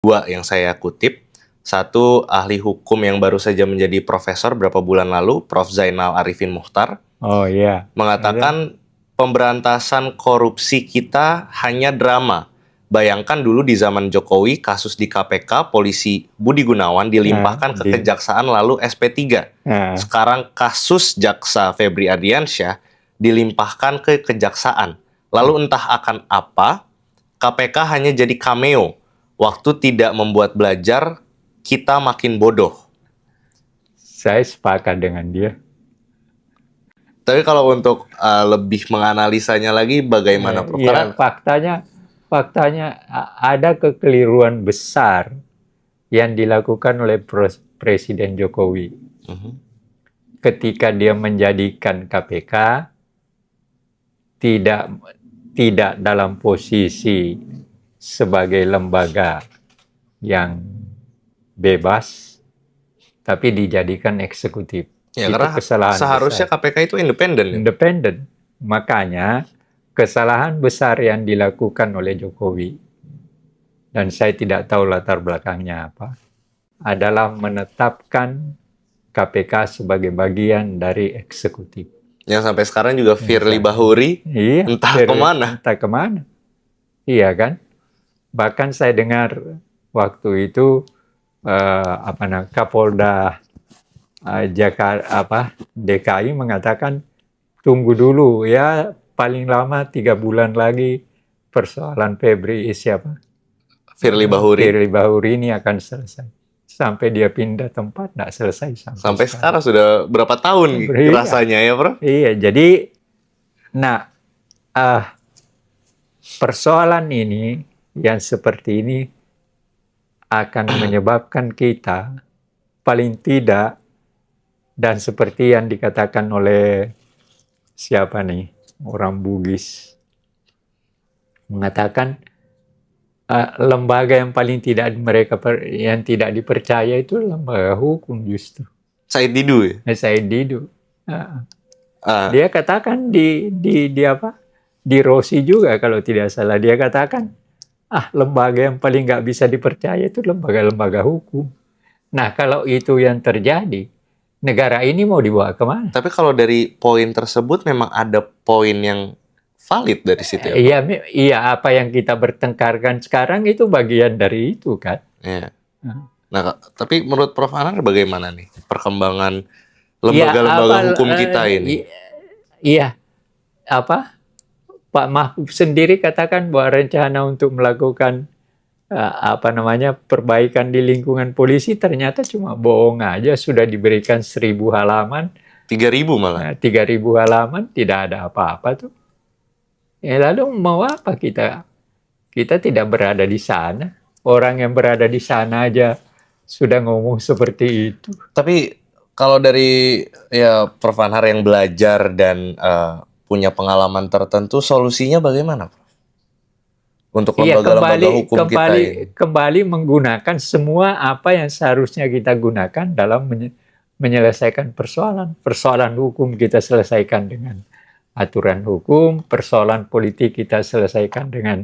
Dua yang saya kutip. Satu, ahli hukum yang baru saja menjadi profesor beberapa bulan lalu, Prof. Zainal Arifin Muchtar, Oh iya. mengatakan pemberantasan korupsi kita hanya drama. Bayangkan dulu di zaman Jokowi, kasus di KPK, polisi Budi Gunawan dilimpahkan ke kejaksaan lalu SP3. Sekarang kasus jaksa Febri Ardiansyah dilimpahkan ke kejaksaan. Lalu entah akan apa, KPK hanya jadi cameo. Waktu tidak membuat belajar, kita makin bodoh. Saya sepakat dengan dia. Tapi kalau untuk lebih menganalisanya lagi, bagaimana, Prof? Ya, faktanya ada kekeliruan besar yang dilakukan oleh Presiden Jokowi ketika dia menjadikan KPK tidak dalam posisi sebagai lembaga yang bebas, tapi dijadikan eksekutif. Ya, itu karena kesalahan seharusnya besar. KPK itu independen. Independen. Makanya kesalahan besar yang dilakukan oleh Jokowi, dan saya tidak tahu latar belakangnya apa, adalah menetapkan KPK sebagai bagian dari eksekutif. Yang sampai sekarang juga Firly Bahuri, entah kemana. Entah kemana. Iya kan? Bahkan saya dengar waktu itu Kapolda DKI mengatakan tunggu dulu ya, paling lama 3 bulan lagi persoalan Firly Bahuri ini akan selesai. Sampai dia pindah tempat nggak selesai sampai sekarang sudah berapa tahun rasanya ya, Bro? Iya, jadi persoalan ini yang seperti ini akan menyebabkan kita paling tidak, dan seperti yang dikatakan oleh siapa nih, orang Bugis, mengatakan lembaga yang paling tidak yang tidak dipercaya itu lembaga hukum justru. Said Didu ya? Said Didu. Dia katakan di Rossi juga kalau tidak salah, dia katakan lembaga yang paling nggak bisa dipercaya itu lembaga-lembaga hukum. Nah, kalau itu yang terjadi, negara ini mau dibawa kemana? Tapi kalau dari poin tersebut memang ada poin yang valid dari situ ya, Pak? Iya, apa yang kita bertengkarkan sekarang itu bagian dari itu kan. Iya. Nah, tapi menurut Prof. Anar bagaimana nih perkembangan lembaga-lembaga hukum kita ini? Iya, Pak Mahfud sendiri katakan bahwa rencana untuk melakukan perbaikan di lingkungan polisi ternyata cuma bohong aja. Sudah diberikan 1.000 halaman. 3.000 malah. 3.000 halaman, tidak ada apa-apa tuh. Lalu mau apa kita? Kita tidak berada di sana. Orang yang berada di sana aja sudah ngomong seperti itu. Tapi kalau dari Prof. Anhar yang belajar dan punya pengalaman tertentu, solusinya bagaimana, Prof? Untuk lembaga-lembaga hukum kita ini. Kembali menggunakan semua apa yang seharusnya kita gunakan dalam menyelesaikan persoalan. Persoalan hukum kita selesaikan dengan aturan hukum, persoalan politik kita selesaikan dengan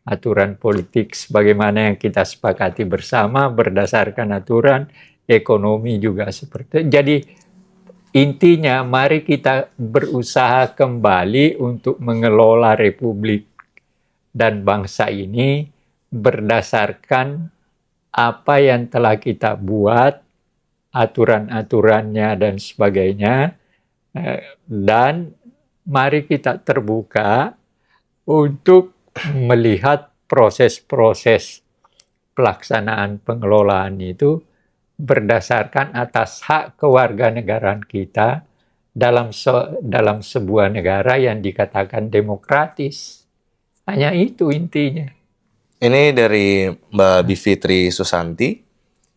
aturan politik sebagaimana yang kita sepakati bersama berdasarkan aturan, ekonomi juga seperti itu. Jadi intinya mari kita berusaha kembali untuk mengelola republik dan bangsa ini berdasarkan apa yang telah kita buat, aturan-aturannya dan sebagainya, dan mari kita terbuka untuk melihat proses-proses pelaksanaan pengelolaan itu berdasarkan atas hak kewarganegaraan kita dalam sebuah negara yang dikatakan demokratis. Hanya itu intinya. Ini dari Mbak Bivitri Susanti.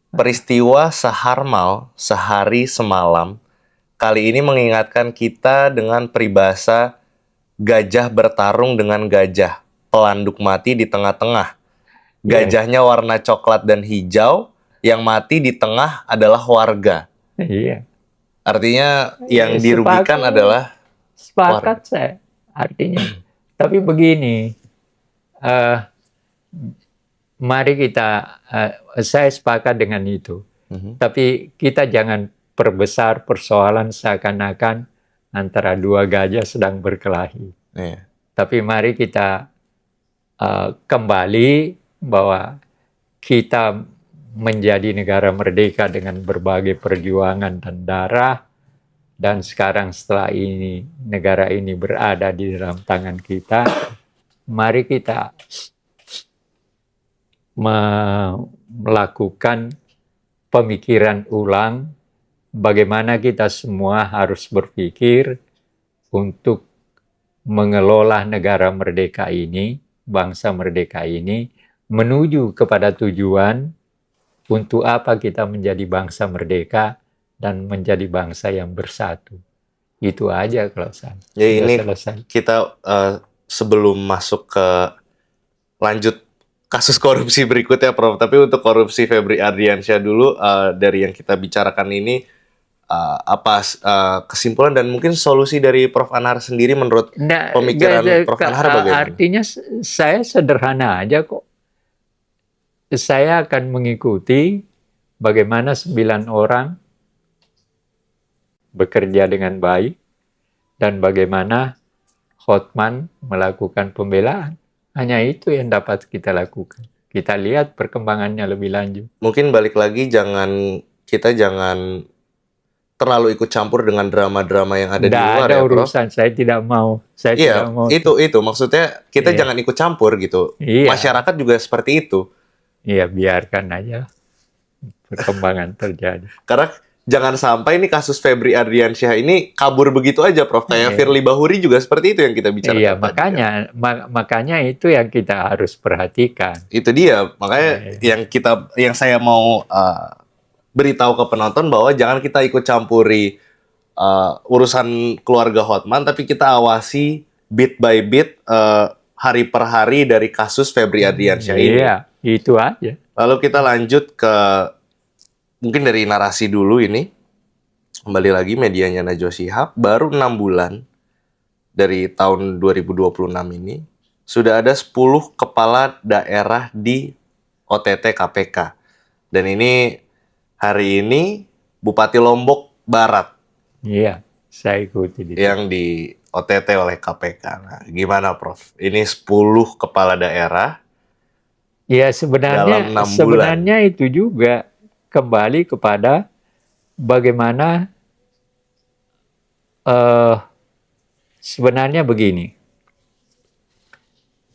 Peristiwa seharmal sehari semalam kali ini mengingatkan kita dengan peribahasa gajah bertarung dengan gajah, pelanduk mati di tengah-tengah. Gajahnya warna coklat dan hijau, yang mati di tengah adalah warga. Iya. Artinya yang dirugikan adalah sepakat saya. Artinya, tapi begini, mari kita, saya sepakat dengan itu. Tapi kita jangan perbesar persoalan seakan-akan antara dua gajah sedang berkelahi. Iya. Tapi mari kita kembali bahwa kita menjadi negara merdeka dengan berbagai perjuangan dan darah, dan sekarang setelah ini negara ini berada di dalam tangan kita, mari kita melakukan pemikiran ulang bagaimana kita semua harus berpikir untuk mengelola negara merdeka ini, bangsa merdeka ini, menuju kepada tujuan untuk apa kita menjadi bangsa merdeka dan menjadi bangsa yang bersatu. Itu aja kalau saya. Ya, ini selesai. kita sebelum masuk ke lanjut kasus korupsi berikutnya, Prof. Tapi untuk korupsi Febri Ardiansyah dulu, dari yang kita bicarakan ini, apa kesimpulan dan mungkin solusi dari Prof. Anhar sendiri menurut pemikiran Prof. Anhar bagaimana? Artinya saya sederhana aja kok. Saya akan mengikuti bagaimana 9 orang bekerja dengan baik dan bagaimana Hotman melakukan pembelaan. Hanya itu yang dapat kita lakukan. Kita lihat perkembangannya lebih lanjut. Mungkin balik lagi, kita jangan terlalu ikut campur dengan drama-drama yang ada di luar, ada ya, Prof. urusan, saya tidak mau. Iya, tidak mau. itu maksudnya kita jangan ikut campur gitu. Iya. Masyarakat juga seperti itu. Iya, biarkan aja perkembangan terjadi. Karena jangan sampai ini kasus Febri Ardiansyah ini kabur begitu aja, Prof. Kayak Firly Bahuri juga seperti itu yang kita bicarakan. Iya, makanya itu yang kita harus perhatikan. Itu dia, makanya yang saya mau beritahu ke penonton bahwa jangan kita ikut campuri urusan keluarga Hotman, tapi kita awasi bit by bit, hari per hari dari kasus Febri Ardiansyah ini. Iya, itu aja. Lalu kita lanjut ke mungkin dari narasi dulu ini. Kembali lagi medianya Najwa Shihab, baru 6 bulan dari tahun 2026 ini sudah ada 10 kepala daerah di OTT KPK. Dan ini hari ini Bupati Lombok Barat. Iya, saya ikuti yang di OTT oleh KPK. Nah, gimana, Prof? Ini 10 kepala daerah. Ya, sebenarnya itu juga kembali kepada bagaimana sebenarnya begini.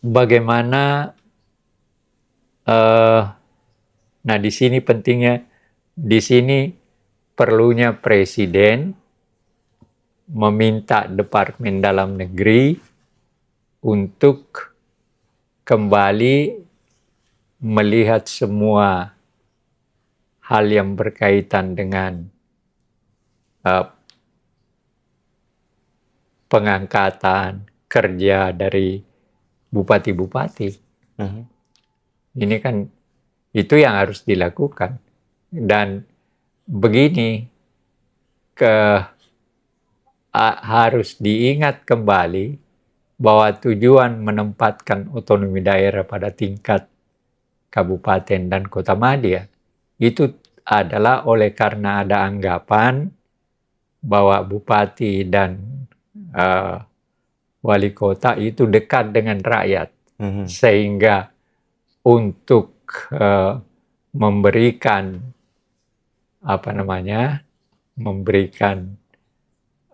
Bagaimana nah di sini pentingnya, di sini perlunya presiden meminta Departemen Dalam Negeri untuk kembali melihat semua hal yang berkaitan dengan pengangkatan kerja dari bupati-bupati. Ini kan itu yang harus dilakukan. Dan begini, harus diingat kembali bahwa tujuan menempatkan otonomi daerah pada tingkat kabupaten dan kota madya itu adalah oleh karena ada anggapan bahwa bupati dan wali kota itu dekat dengan rakyat, sehingga untuk memberikan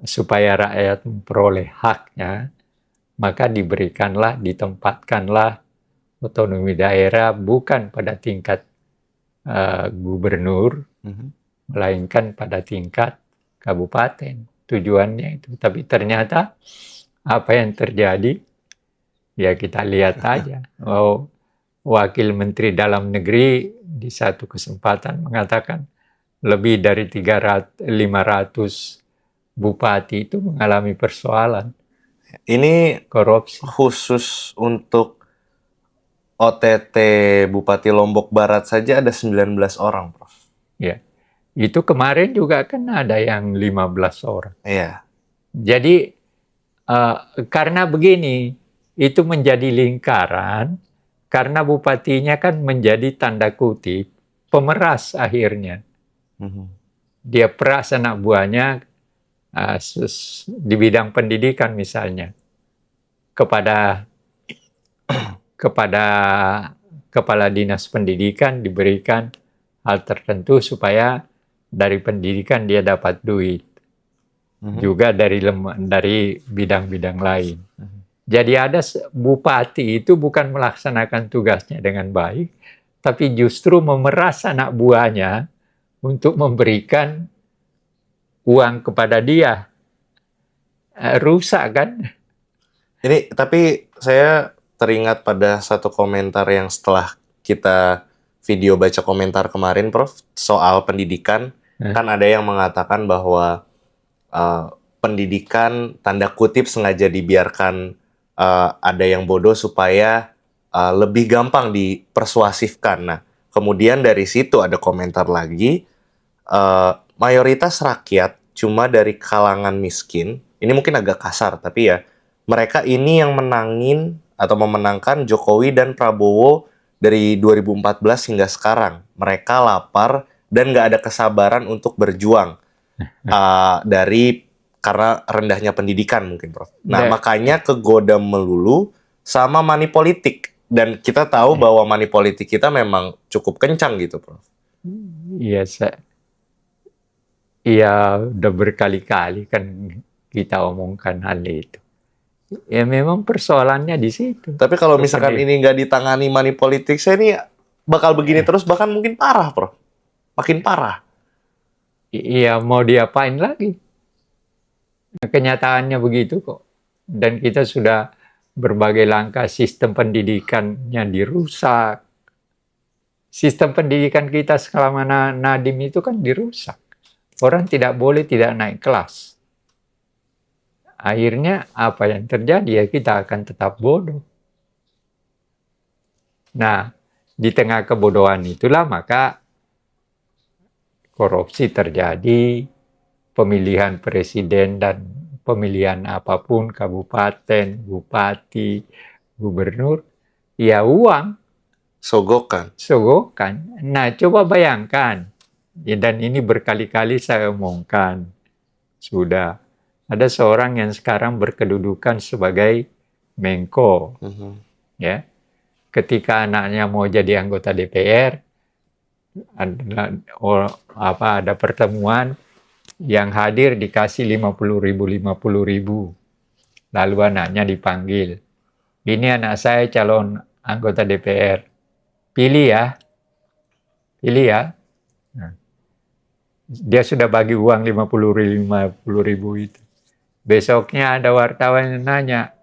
supaya rakyat memperoleh haknya, maka ditempatkanlah otonomi daerah bukan pada tingkat gubernur, melainkan pada tingkat kabupaten. Tujuannya itu. Tapi ternyata apa yang terjadi, ya kita lihat aja. Wakil Menteri Dalam Negeri di satu kesempatan mengatakan lebih dari 500 bupati itu mengalami persoalan. Ini korupsi. Khusus untuk OTT Bupati Lombok Barat saja ada 19 orang, Prof. Ya. Itu kemarin juga kan ada yang 15 orang. Iya. Jadi karena begini, itu menjadi lingkaran karena bupatinya kan menjadi tanda kutip pemeras akhirnya. Dia peras anak buahnya di bidang pendidikan misalnya kepada kepala dinas pendidikan diberikan hal tertentu supaya dari pendidikan dia dapat duit. Juga dari bidang-bidang lain. Jadi ada bupati itu bukan melaksanakan tugasnya dengan baik, tapi justru memeras anak buahnya untuk memberikan uang kepada dia. Rusak kan? Ini tapi saya teringat pada satu komentar yang setelah kita video baca komentar kemarin, Prof, soal pendidikan. Kan ada yang mengatakan bahwa pendidikan tanda kutip sengaja dibiarkan ada yang bodoh supaya lebih gampang dipersuasifkan. Nah, kemudian dari situ ada komentar lagi, mayoritas rakyat cuma dari kalangan miskin. Ini mungkin agak kasar, tapi ya mereka ini yang menangin atau memenangkan Jokowi dan Prabowo dari 2014 hingga sekarang. Mereka lapar dan nggak ada kesabaran untuk berjuang karena rendahnya pendidikan mungkin, Prof. Nah, makanya kegoda melulu sama money politik. Dan kita tahu bahwa money politik kita memang cukup kencang gitu, Prof. Iya, iya udah berkali-kali kan kita omongkan hal itu. Ya memang persoalannya di situ. Tapi kalau misalkan ini nggak ditangani money politik, saya ini bakal begini terus, bahkan mungkin parah, Prof. Makin parah. Iya, mau diapain lagi? Kenyataannya begitu kok. Dan kita sudah berbagai langkah, sistem pendidikannya dirusak. Sistem pendidikan kita selama Nadiem itu kan dirusak. Orang tidak boleh tidak naik kelas. Akhirnya apa yang terjadi? Ya kita akan tetap bodoh. Nah, di tengah kebodohan itulah maka korupsi terjadi, pemilihan presiden dan pemilihan apapun, kabupaten, bupati, gubernur, ya uang. Sogokan. Nah, coba bayangkan, ya, dan ini berkali-kali saya omongkan, sudah ada seorang yang sekarang berkedudukan sebagai Menko, ya. Ketika anaknya mau jadi anggota DPR, ada pertemuan yang hadir dikasih 50.000. Lalu anaknya dipanggil. Ini anak saya calon anggota DPR. Pilih ya. Nah, dia sudah bagi uang 50.000 itu. Besoknya ada wartawan yang nanya,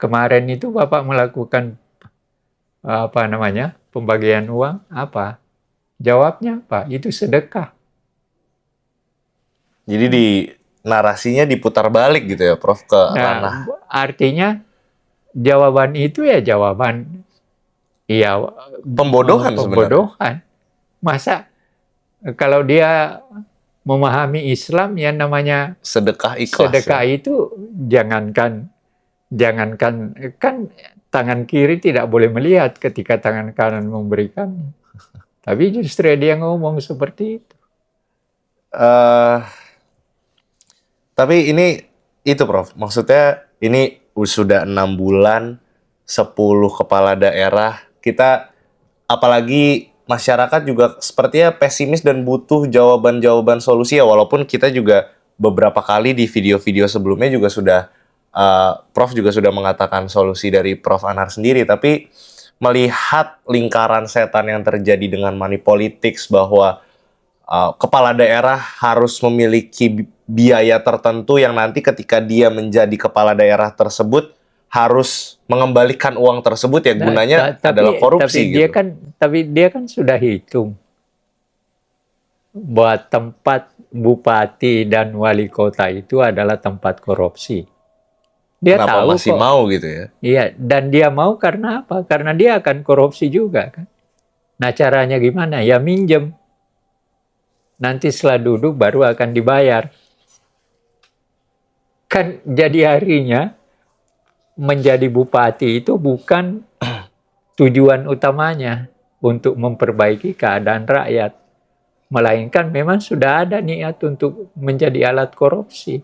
kemarin itu Bapak melakukan pembagian uang apa? Jawabnya apa? Itu sedekah. Jadi narasinya diputar balik gitu ya, Prof, ke ranah. Artinya jawaban itu ya jawaban pembodohan sebenarnya. Masa kalau dia memahami Islam yang namanya sedekah ikhlas. Sedekah itu jangankan kan tangan kiri tidak boleh melihat ketika tangan kanan memberikan. Tapi justru dia ngomong seperti itu. Tapi ini itu, Prof. Maksudnya ini sudah 6 bulan, 10 kepala daerah. Kita apalagi masyarakat juga sepertinya pesimis dan butuh jawaban-jawaban solusi ya. Walaupun kita juga beberapa kali di video-video sebelumnya juga sudah Prof juga sudah mengatakan solusi dari Prof Anar sendiri. Tapi melihat lingkaran setan yang terjadi dengan money politics bahwa kepala daerah harus memiliki biaya tertentu yang nanti ketika dia menjadi kepala daerah tersebut harus mengembalikan uang tersebut ya gunanya adalah korupsi gitu. Tapi dia kan sudah hitung bahwa tempat bupati dan wali kota itu adalah tempat korupsi. Dia kenapa tahu masih mau gitu ya? Iya, dan dia mau karena apa? Karena dia akan korupsi juga kan. Nah, caranya gimana? Ya minjem. Nanti setelah duduk baru akan dibayar. Kan jadi harinya menjadi bupati itu bukan tujuan utamanya untuk memperbaiki keadaan rakyat. Melainkan memang sudah ada niat untuk menjadi alat korupsi.